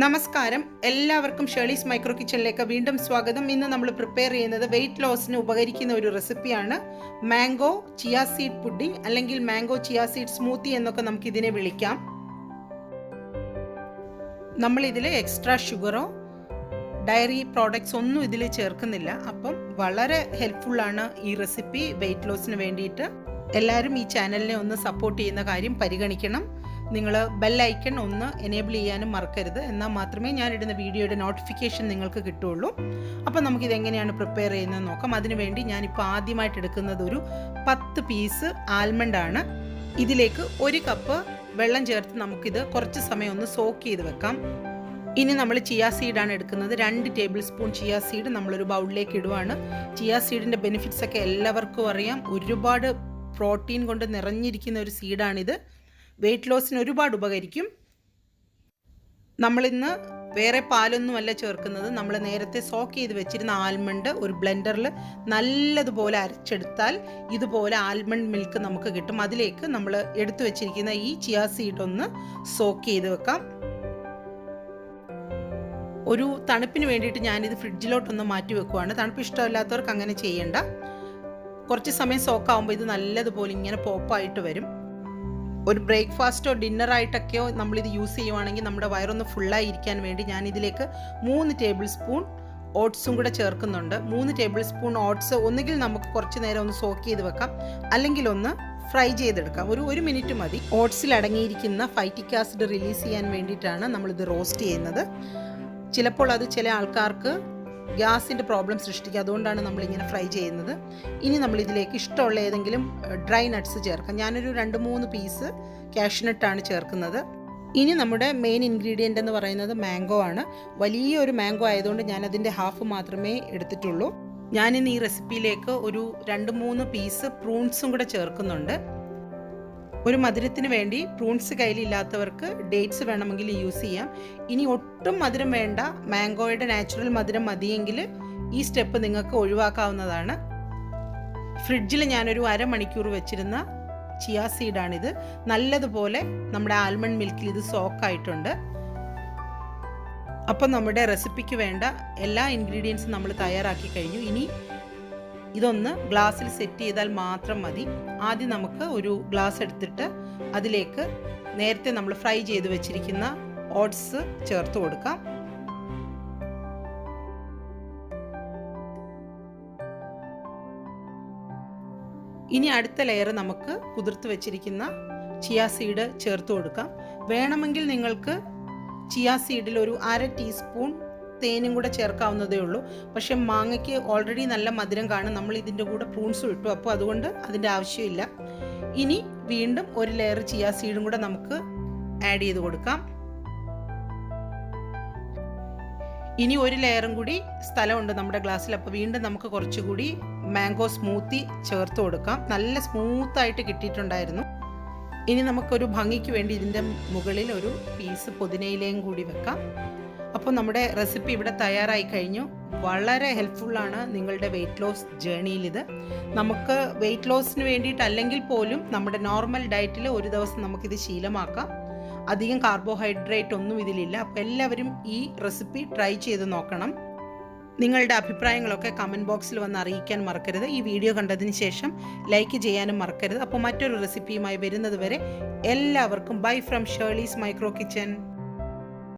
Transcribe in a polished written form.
നമസ്കാരം, എല്ലാവർക്കും Shirley's micro കിച്ചണിലേക്ക് വീണ്ടും സ്വാഗതം. ഇന്ന് നമ്മൾ പ്രിപ്പയർ ചെയ്യുന്നത് വെയിറ്റ് ലോസിന് ഉപകരിക്കുന്ന ഒരു റെസിപ്പിയാണ് മാംഗോ ചിയ സീഡ് പുഡിംഗ് അല്ലെങ്കിൽ മാംഗോ ചിയ സീഡ് സ്മൂത്തി എന്നൊക്കെ നമുക്ക് ഇതിനെ വിളിക്കാം. നമ്മൾ ഇതിൽ എക്സ്ട്രാ ഷുഗറോ ഡയറി പ്രോഡക്ട്സ് ഒന്നും ഇതിൽ ചേർക്കുന്നില്ല. അപ്പം വളരെ ഹെൽപ്ഫുള്ളാണ് ഈ റെസിപ്പി വെയിറ്റ് ലോസിന് വേണ്ടിയിട്ട്. എല്ലാവരും ഈ ചാനലിനെ ഒന്ന് സപ്പോർട്ട് ചെയ്യുന്ന കാര്യം പരിഗണിക്കണം. നിങ്ങൾ ബെൽ ഐക്കൺ ഒന്ന് എനേബിൾ ചെയ്യാനും മറക്കരുത്. എന്നാൽ മാത്രമേ ഞാനിടുന്ന വീഡിയോയുടെ നോട്ടിഫിക്കേഷൻ നിങ്ങൾക്ക് കിട്ടുള്ളൂ. അപ്പോൾ നമുക്കിതെങ്ങനെയാണ് പ്രിപ്പയർ ചെയ്യുന്നത് നോക്കാം. അതിനുവേണ്ടി ഞാനിപ്പോൾ ആദ്യമായിട്ട് എടുക്കുന്നത് ഒരു 10 പീസ് ആൽമണ്ടാണ്. ഇതിലേക്ക് 1 കപ്പ് വെള്ളം ചേർത്ത് നമുക്കിത് കുറച്ച് സമയം ഒന്ന് സോക്ക് ചെയ്ത് വെക്കാം. ഇനി നമ്മൾ ചിയ സീഡാണ് എടുക്കുന്നത്. 2 ടേബിൾ സ്പൂൺ ചിയ സീഡ് നമ്മളൊരു ബൗളിലേക്ക് ഇടുവാണ്. ചിയ സീഡിൻ്റെ ബെനിഫിറ്റ്സ് ഒക്കെ എല്ലാവർക്കും അറിയാം. ഒരുപാട് പ്രോട്ടീൻ കൊണ്ട് നിറഞ്ഞിരിക്കുന്ന ഒരു സീഡാണിത്. വെയിറ്റ് ലോസിന് ഒരുപാട് ഉപകരിക്കും. നമ്മളിന്ന് വേറെ പാലൊന്നുമല്ല ചേർക്കുന്നത്. നമ്മൾ നേരത്തെ സോക്ക് ചെയ്ത് വെച്ചിരുന്ന ആൽമണ്ട് ഒരു ബ്ലെൻഡറിൽ നല്ലതുപോലെ അരച്ചെടുത്താൽ ഇതുപോലെ ആൽമണ്ട് മിൽക്ക് നമുക്ക് കിട്ടും. അതിലേക്ക് നമ്മൾ എടുത്തു വെച്ചിരിക്കുന്ന ഈ ചിയ സീഡ് ഒന്ന് സോക്ക് ചെയ്ത് വെക്കാം. ഒരു തണുപ്പിന് വേണ്ടിയിട്ട് ഞാനിത് ഫ്രിഡ്ജിലോട്ടൊന്ന് മാറ്റി വെക്കുവാണ്. തണുപ്പ് ഇഷ്ടമില്ലാത്തവർക്ക് അങ്ങനെ ചെയ്യേണ്ട. കുറച്ച് സമയം സോക്കാവുമ്പോൾ ഇത് നല്ലതുപോലെ ഇങ്ങനെ പോപ്പായിട്ട് വരും. ഒരു ബ്രേക്ക്ഫാസ്റ്റോ ഡിന്നറായിട്ടൊക്കെയോ നമ്മളിത് യൂസ് ചെയ്യുവാണെങ്കിൽ നമ്മുടെ വയറൊന്ന് ഫുള്ളായിരിക്കാൻ വേണ്ടി ഞാനിതിലേക്ക് 3 ടേബിൾ സ്പൂൺ ഓട്സും കൂടെ ചേർക്കുന്നുണ്ട്. 3 ടേബിൾ സ്പൂൺ ഓട്സ് ഒന്നുകിൽ നമുക്ക് കുറച്ച് നേരം ഒന്ന് സോക്ക് ചെയ്ത് വെക്കാം, അല്ലെങ്കിൽ ഒന്ന് ഫ്രൈ ചെയ്തെടുക്കാം. ഒരു മിനിറ്റ് മതി. ഓട്സിൽ അടങ്ങിയിരിക്കുന്ന ഫൈറ്റിക് ആസിഡ് റിലീസ് ചെയ്യാൻ വേണ്ടിയിട്ടാണ് നമ്മളിത് റോസ്റ്റ് ചെയ്യുന്നത്. ചിലപ്പോൾ അത് ചില ആൾക്കാർക്ക് ഗ്യാസിൻ്റെ പ്രോബ്ലം സൃഷ്ടിക്കുക. അതുകൊണ്ടാണ് നമ്മളിങ്ങനെ ഫ്രൈ ചെയ്യുന്നത്. ഇനി നമ്മളിതിലേക്ക് ഇഷ്ടമുള്ള ഏതെങ്കിലും ഡ്രൈ നട്ട്സ് ചേർക്കാം. ഞാനൊരു 2-3 പീസ് കാഷ്യൂനട്ടാണ് ചേർക്കുന്നത്. ഇനി നമ്മുടെ മെയിൻ ഇൻഗ്രീഡിയൻ്റ് എന്ന് പറയുന്നത് മാംഗോ ആണ്. വലിയൊരു മാംഗോ ആയതുകൊണ്ട് ഞാനതിൻ്റെ ഹാഫ് മാത്രമേ എടുത്തിട്ടുള്ളൂ. ഞാനിന്ന് ഈ റെസിപ്പിയിലേക്ക് ഒരു 2-3 പീസ് പ്രൂൺസും കൂടെ ചേർക്കുന്നുണ്ട്. ഒരു മധുരത്തിന് വേണ്ടി പ്രൂൺസ് കയ്യിലില്ലാത്തവർക്ക് ഡേറ്റ്സ് വേണമെങ്കിൽ യൂസ് ചെയ്യാം. ഇനി ഒട്ടും മധുരം വേണ്ട, മാംഗോയുടെ നാച്ചുറൽ മധുരം മതിയെങ്കിൽ ഈ സ്റ്റെപ്പ് നിങ്ങൾക്ക് ഒഴിവാക്കാവുന്നതാണ്. ഫ്രിഡ്ജിൽ ഞാനൊരു അരമണിക്കൂർ വെച്ചിരുന്ന ചിയ സീഡാണിത്. നല്ലതുപോലെ നമ്മുടെ ആൽമണ്ട് മിൽക്കിൽ ഇത് സോക്കായിട്ടുണ്ട്. അപ്പം നമ്മുടെ റെസിപ്പിക്ക് വേണ്ട എല്ലാ ഇൻഗ്രീഡിയൻസും നമ്മൾ തയ്യാറാക്കി കഴിഞ്ഞു. ഇനി ഇതൊന്ന് ഗ്ലാസ്സിൽ സെറ്റ് ചെയ്താൽ മാത്രം മതി. ആദ്യം നമുക്ക് ഒരു ഗ്ലാസ് എടുത്തിട്ട് അതിലേക്ക് നേരത്തെ നമ്മൾ ഫ്രൈ ചെയ്ത് വെച്ചിരിക്കുന്ന ഓട്സ് ചേർത്ത് കൊടുക്കാം. ഇനി അടുത്ത ലെയർ നമുക്ക് കുതിർത്ത് വെച്ചിരിക്കുന്ന ചിയ സീഡ് ചേർത്ത് കൊടുക്കാം. വേണമെങ്കിൽ നിങ്ങൾക്ക് ചിയ സീഡിൽ ഒരു 1/2 ടീസ്പൂൺ തേനും കൂടെ ചേർക്കാവുന്നതേ ഉള്ളൂ. പക്ഷെ മാങ്ങയ്ക്ക് ഓൾറെഡി നല്ല മധുരം കാണും. നമ്മൾ ഇതിൻ്റെ കൂടെ പ്രൂൺസും ഇട്ടു, അപ്പോൾ അതുകൊണ്ട് അതിൻ്റെ ആവശ്യമില്ല. ഇനി വീണ്ടും ഒരു ലെയർ ചിയ സീഡും കൂടെ നമുക്ക് ആഡ് ചെയ്ത് കൊടുക്കാം. ഇനി ഒരു ലെയറും കൂടി സ്ഥലമുണ്ട് നമ്മുടെ ഗ്ലാസ്സിൽ. അപ്പോൾ വീണ്ടും നമുക്ക് കുറച്ചുകൂടി മാംഗോ സ്മൂത്തി ചേർത്ത് കൊടുക്കാം. നല്ല സ്മൂത്തായിട്ട് കിട്ടിയിട്ടുണ്ടായിരുന്നു. ഇനി നമുക്കൊരു ഭംഗിക്ക് വേണ്ടി ഇതിൻ്റെ മുകളിൽ ഒരു പീസ് പുതിനയിലയും കൂടി വെക്കാം. അപ്പോൾ നമ്മുടെ റെസിപ്പി ഇവിടെ തയ്യാറായി കഴിഞ്ഞു. വളരെ ഹെൽപ്ഫുള്ളാണ് നിങ്ങളുടെ വെയിറ്റ് ലോസ് ജേണിയിൽ. ഇത് നമുക്ക് വെയിറ്റ് ലോസിന് വേണ്ടിയിട്ടല്ലെങ്കിൽ പോലും നമ്മുടെ നോർമൽ ഡയറ്റിൽ ഒരു ദിവസം നമുക്കിത് ശീലമാക്കാം. അധികം കാർബോഹൈഡ്രേറ്റ് ഒന്നും ഇതിലില്ല. അപ്പോൾ എല്ലാവരും ഈ റെസിപ്പി ട്രൈ ചെയ്ത് നോക്കണം. നിങ്ങളുടെ അഭിപ്രായങ്ങളൊക്കെ കമൻറ്റ് ബോക്സിൽ വന്ന് അറിയിക്കാൻ മറക്കരുത്. ഈ വീഡിയോ കണ്ടതിന് ശേഷം ലൈക്ക് ചെയ്യാനും മറക്കരുത്. അപ്പോൾ മറ്റൊരു റെസിപ്പിയുമായി വരുന്നത് വരെ എല്ലാവർക്കും bye from Shirley's micro kitchen.